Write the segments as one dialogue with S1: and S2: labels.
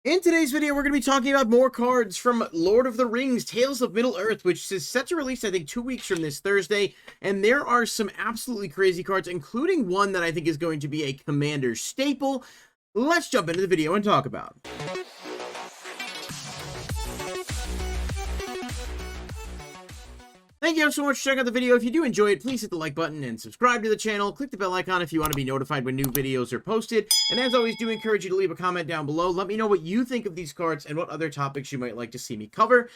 S1: In today's video, we're going to be talking about more cards from Lord of the Rings, Tales of Middle-earth, which is set to release, I think, 2 weeks from this Thursday. And there are some absolutely crazy cards, including one that I think is going to be a Commander staple. Let's jump into the video and talk about it. Thank you so much for checking out the video. If you do enjoy it, please hit the like button and subscribe to the channel. Click the bell icon if you want to be notified when new videos are posted. And as always, do encourage you to leave a comment down below. Let me know what you think of these cards and what other topics you might like to see me cover.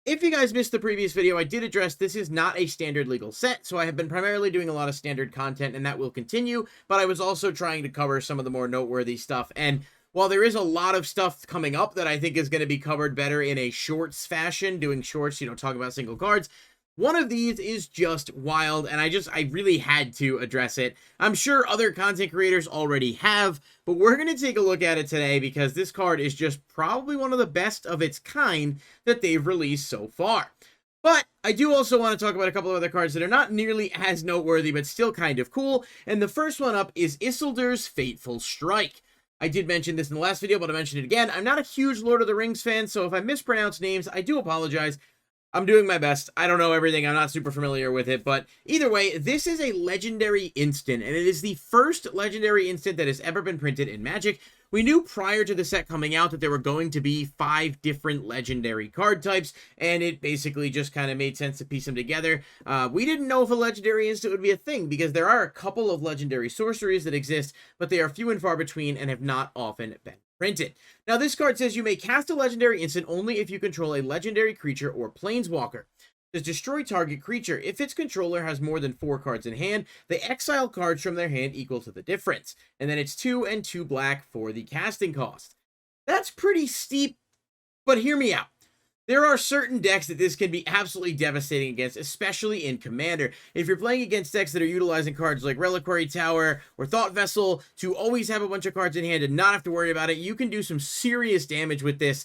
S1: If you guys missed the previous video, I did address this is not a standard legal set, so I have been primarily doing a lot of standard content, and that will continue. But I was also trying to cover some of the more noteworthy stuff. And while there is a lot of stuff coming up that I think is going to be covered better in a shorts fashion, doing shorts, talk about single cards, one of these is just wild, and I really had to address it. I'm sure other content creators already have, but we're going to take a look at it today because this card is just probably one of the best of its kind that they've released so far. But I do also want to talk about a couple of other cards that are not nearly as noteworthy, but still kind of cool. And the first one up is Isildurs' Fateful Strike. I did mention this in the last video, but I'll mention it again. I'm not a huge Lord of the Rings fan, so if I mispronounce names, I do apologize. I'm doing my best. I don't know everything. I'm not super familiar with it, but either way, this is a legendary instant, and it is the first legendary instant that has ever been printed in Magic. We knew prior to the set coming out that there were going to be 5 different legendary card types, and it basically just kind of made sense to piece them together. We didn't know if a legendary instant would be a thing, because there are a couple of legendary sorceries that exist, but they are few and far between and have not often been printed. Now, this card says you may cast a legendary instant only if you control a legendary creature or planeswalker. It says destroy target creature. If its controller has more than 4 cards in hand, they exile cards from their hand equal to the difference. And then it's 2 and 2 black for the casting cost. That's pretty steep, but hear me out. There are certain decks that this can be absolutely devastating against, especially in Commander. If you're playing against decks that are utilizing cards like Reliquary Tower or Thought Vessel to always have a bunch of cards in hand and not have to worry about it, you can do some serious damage with this.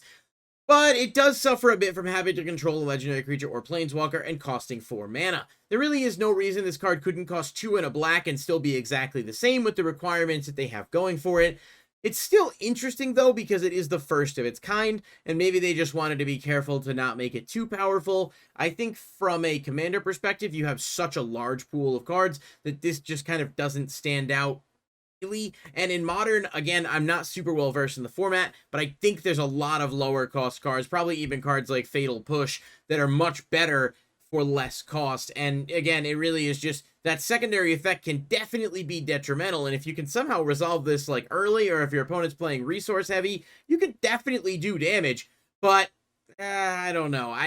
S1: But it does suffer a bit from having to control a legendary creature or planeswalker and costing 4 mana. There really is no reason this card couldn't cost 2 and a black and still be exactly the same with the requirements that they have going for it. It's still interesting, though, because it is the first of its kind, and maybe they just wanted to be careful to not make it too powerful. I think from a Commander perspective, you have such a large pool of cards that this just kind of doesn't stand out really. And in Modern, again, I'm not super well versed in the format, but I think there's a lot of lower cost cards, probably even cards like Fatal Push, that are much better for less cost. And again, it really is just that secondary effect can definitely be detrimental, and if you can somehow resolve this like early, or if your opponent's playing resource heavy, you can definitely do damage. But I don't know.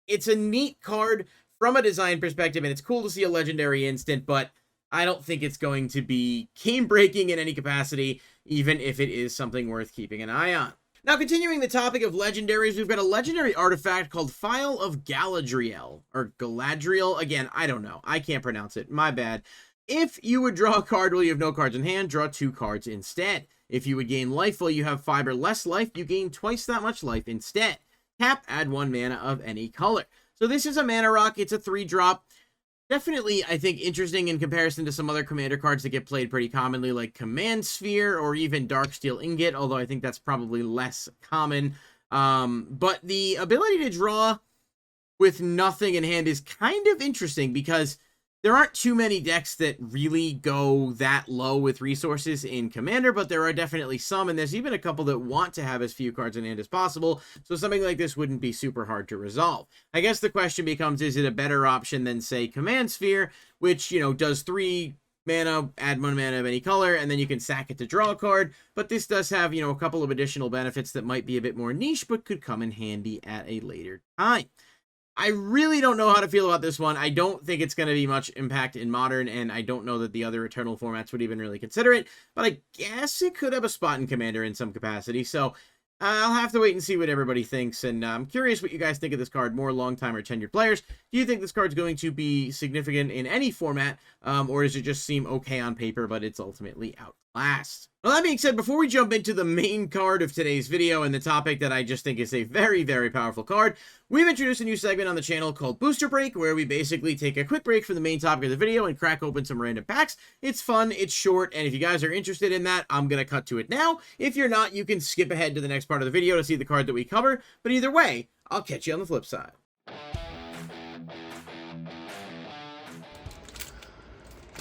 S1: It's a neat card from a design perspective, and it's cool to see a legendary instant, but I don't think it's going to be game breaking in any capacity, even if it is something worth keeping an eye on. Now, continuing the topic of legendaries, we've got a legendary artifact called Phial of Galadriel, or Galadriel. Again, I don't know. I can't pronounce it. My bad. If you would draw a card while you have no cards in hand, draw 2 cards instead. If you would gain life while you have 5 or less life, you gain twice that much life instead. Tap, add 1 mana of any color. So this is a mana rock. It's a 3-drop. Definitely, I think, interesting in comparison to some other Commander cards that get played pretty commonly, like Command Sphere or even Darksteel Ingot, although I think that's probably less common. But the ability to draw with nothing in hand is kind of interesting because there aren't too many decks that really go that low with resources in Commander, but there are definitely some, and there's even a couple that want to have as few cards in hand as possible, so something like this wouldn't be super hard to resolve. I guess the question becomes, is it a better option than, say, Command Sphere, which, does 3 mana, add 1 mana of any color, and then you can sack it to draw a card, but this does have, a couple of additional benefits that might be a bit more niche, but could come in handy at a later time. I really don't know how to feel about this one. I don't think it's going to be much impact in Modern, and I don't know that the other Eternal formats would even really consider it, but I guess it could have a spot in Commander in some capacity, so I'll have to wait and see what everybody thinks, and I'm curious what you guys think of this card, more long-time or tenured players. Do you think this card's going to be significant in any format, or does it just seem okay on paper, but it's ultimately out last. Well, that being said, before we jump into the main card of today's video and the topic that I just think is a very, very powerful card, we've introduced a new segment on the channel called Booster Break, where we basically take a quick break from the main topic of the video and crack open some random packs. It's fun, it's short, and if you guys are interested in that, I'm going to cut to it now. If you're not, you can skip ahead to the next part of the video to see the card that we cover, but either way, I'll catch you on the flip side.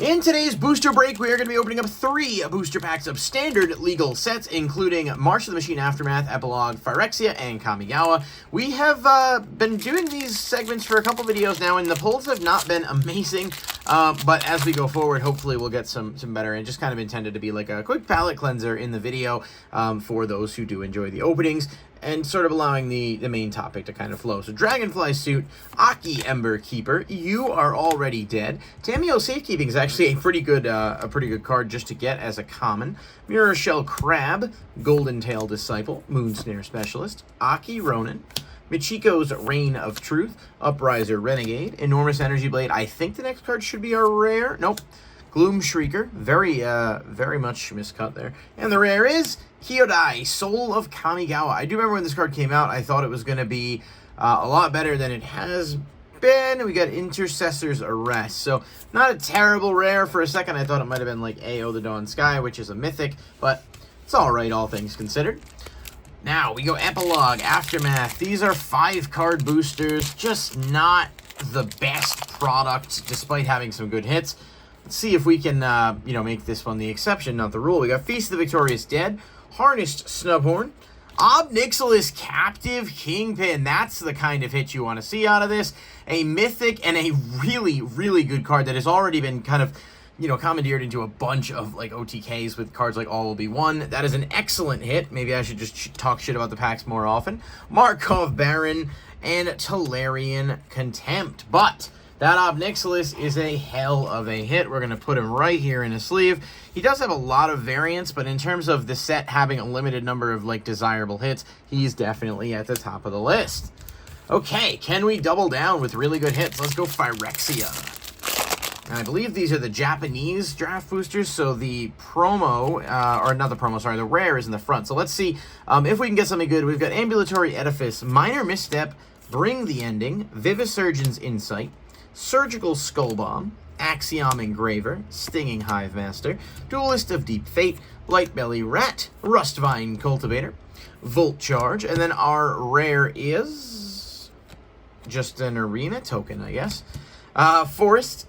S1: In today's booster break, we are going to be opening up 3 booster packs of standard legal sets, including March of the Machine Aftermath, Epilogue, Phyrexia, and Kamigawa. We have been doing these segments for a couple videos now, and the pulls have not been amazing, but as we go forward, hopefully we'll get some better, and just kind of intended to be like a quick palate cleanser in the video for those who do enjoy the openings, and sort of allowing the main topic to kind of flow. So Dragonfly Suit, Aki Ember Keeper, You Are Already Dead. Tameo Safekeeping is actually a pretty good card just to get as a common. Mirror Shell Crab, Golden Tail Disciple, Moonsnare Specialist, Aki Ronin, Michiko's Reign of Truth, Upriser Renegade, Enormous Energy Blade. I think the next card should be a rare. Nope. Gloom Shrieker, very much miscut there. And the rare is Kyodai, Soul of Kamigawa. I do remember when this card came out, I thought it was going to be a lot better than it has been. We got Intercessor's Arrest. So, not a terrible rare. For a second, I thought it might have been like AO the Dawn Sky, which is a mythic, but it's alright, all things considered. Now, we go Epilogue, Aftermath. These are 5-card boosters, just not the best product, despite having some good hits. Let's see if we can, make this one the exception, not the rule. We got Feast of the Victorious Dead, Harnessed Snubhorn, Ob Nixilis Captive Kingpin. That's the kind of hit you want to see out of this. A mythic and a really, really good card that has already been kind of, commandeered into a bunch of, like, OTKs with cards like All Will Be One. That is an excellent hit. Maybe I should just talk shit about the packs more often. Markov Baron and Tolarian Contempt. But that Ob Nixilis is a hell of a hit. We're going to put him right here in his sleeve. He does have a lot of variants, but in terms of the set having a limited number of, like, desirable hits, he's definitely at the top of the list. Okay, can we double down with really good hits? Let's go Phyrexia. And I believe these are the Japanese draft boosters, so the promo, or not the promo, sorry, the rare is in the front. So let's see if we can get something good. We've got Ambulatory Edifice, Minor Misstep, Bring the Ending, Vivisurgeon's Insight, Surgical Skull Bomb, Axiom Engraver, Stinging Hive Master, Duelist of Deep Fate, Lightbelly Rat, Rustvine Cultivator, Volt Charge, and then our rare is just an arena token, I guess. Forest,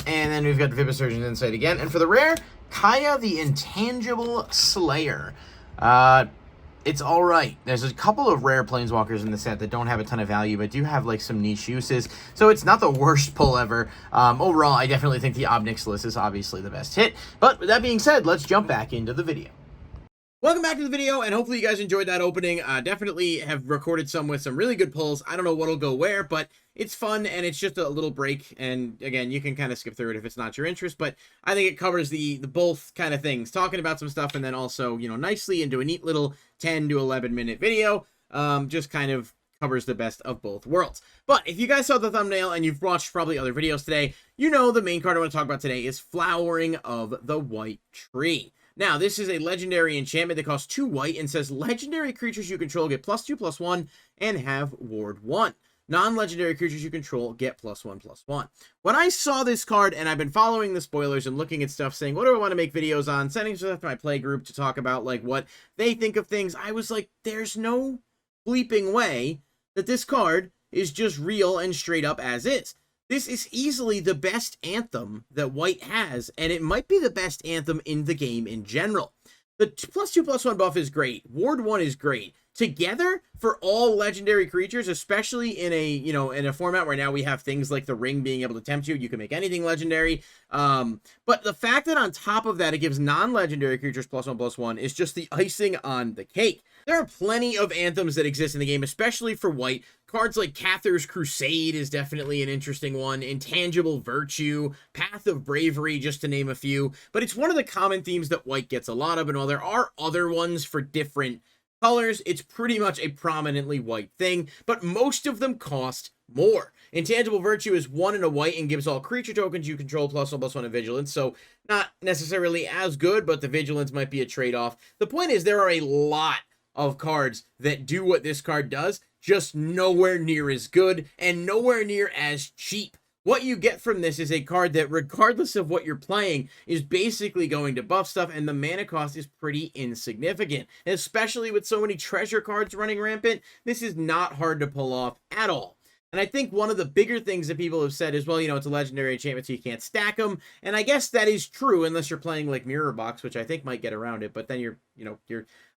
S1: and then we've got Vivisurgeon's Insight again. And for the rare, Kaya the Intangible Slayer. It's alright. There's a couple of rare Planeswalkers in the set that don't have a ton of value, but do have, like, some niche uses. So it's not the worst pull ever. Overall, I definitely think the Ob Nixilis is obviously the best hit. But with that being said, let's jump back into the video. Welcome back to the video, and hopefully you guys enjoyed that opening. Definitely have recorded some with some really good pulls. I don't know what'll go where, but it's fun, and it's just a little break. And again, you can kind of skip through it if it's not your interest, but I think it covers the both kind of things, talking about some stuff, and then also, nicely into a neat little 10 to 11 minute video. Just kind of covers the best of both worlds. But if you guys saw the thumbnail and you've watched probably other videos today, the main card I want to talk about today is Flowering of the White Tree. Now, this is a legendary enchantment that costs 2 white and says legendary creatures you control get +2/+1 and have Ward 1. Non-legendary creatures you control get +1/+1. When I saw this card, and I've been following the spoilers and looking at stuff saying, what do I want to make videos on, sending stuff to my play group to talk about, like, what they think of things, I was like, there's no bleeping way that this card is just real and straight up as is. This is easily the best Anthem that White has, and it might be the best Anthem in the game in general. The +2/+1 buff is great. Ward 1 is great. Together, for all legendary creatures, especially in a, in a format where now we have things like the ring being able to tempt you, you can make anything legendary. But the fact that on top of that, it gives non-legendary creatures +1/+1 is just the icing on the cake. There are plenty of Anthems that exist in the game, especially for White. Cards like Cather's Crusade is definitely an interesting one. Intangible Virtue, Path of Bravery, just to name a few. But it's one of the common themes that White gets a lot of, and while there are other ones for different colors, it's pretty much a prominently white thing, but most of them cost more. Intangible Virtue is 1 and a white and gives all creature tokens you control +1/+1 in Vigilance, so not necessarily as good, but the Vigilance might be a trade-off. The point is there are a lot of cards that do what this card does, just nowhere near as good and nowhere near as cheap. What you get from this is a card that, regardless of what you're playing, is basically going to buff stuff, and the mana cost is pretty insignificant. And especially with so many treasure cards running rampant, this is not hard to pull off at all. And I think one of the bigger things that people have said is, well, you know, it's a legendary enchantment, so you can't stack them. And I guess that is true, unless you're playing like Mirror Box, which I think might get around it, but then you're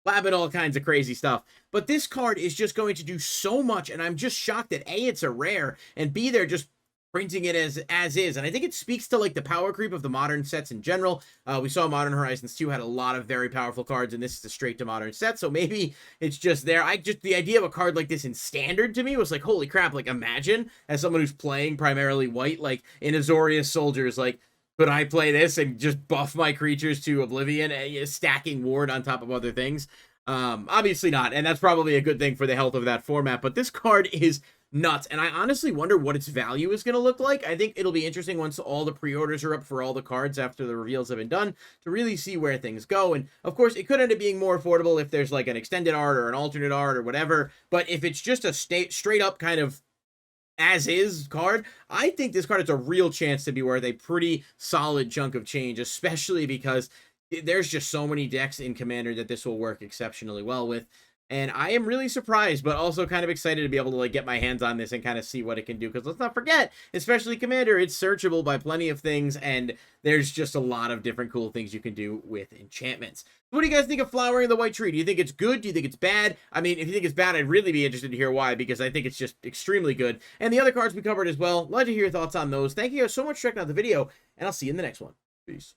S1: labbing all kinds of crazy stuff. But this card is just going to do so much, and I'm just shocked that A, it's a rare, and B, they're just printing it as is. And I think it speaks to like the power creep of the modern sets in general. We saw Modern Horizons 2 had a lot of very powerful cards, and this is a straight to modern set, so maybe it's just there. The idea of a card like this in Standard to me was like, holy crap, like imagine, as someone who's playing primarily white, like in Azorius Soldiers, like, could I play this and just buff my creatures to oblivion, stacking ward on top of other things? Obviously not, and that's probably a good thing for the health of that format, but this card is nuts, and I honestly wonder what its value is going to look like. I think it'll be interesting once all the pre-orders are up for all the cards after the reveals have been done to really see where things go. And of course, it could end up being more affordable if there's like an extended art or an alternate art or whatever, but if it's just a straight up kind of as-is card, I think this card has a real chance to be worth a pretty solid chunk of change, especially because there's just so many decks in Commander that this will work exceptionally well with. And I am really surprised, but also kind of excited to be able to like get my hands on this and kind of see what it can do. Because let's not forget, especially Commander, it's searchable by plenty of things, and there's just a lot of different cool things you can do with enchantments. What do you guys think of Flowering the White Tree? Do you think it's good? Do you think it's bad? I mean, if you think it's bad, I'd really be interested to hear why, because I think it's just extremely good. And the other cards we covered as well, love to hear your thoughts on those. Thank you guys so much for checking out the video, and I'll see you in the next one. Peace.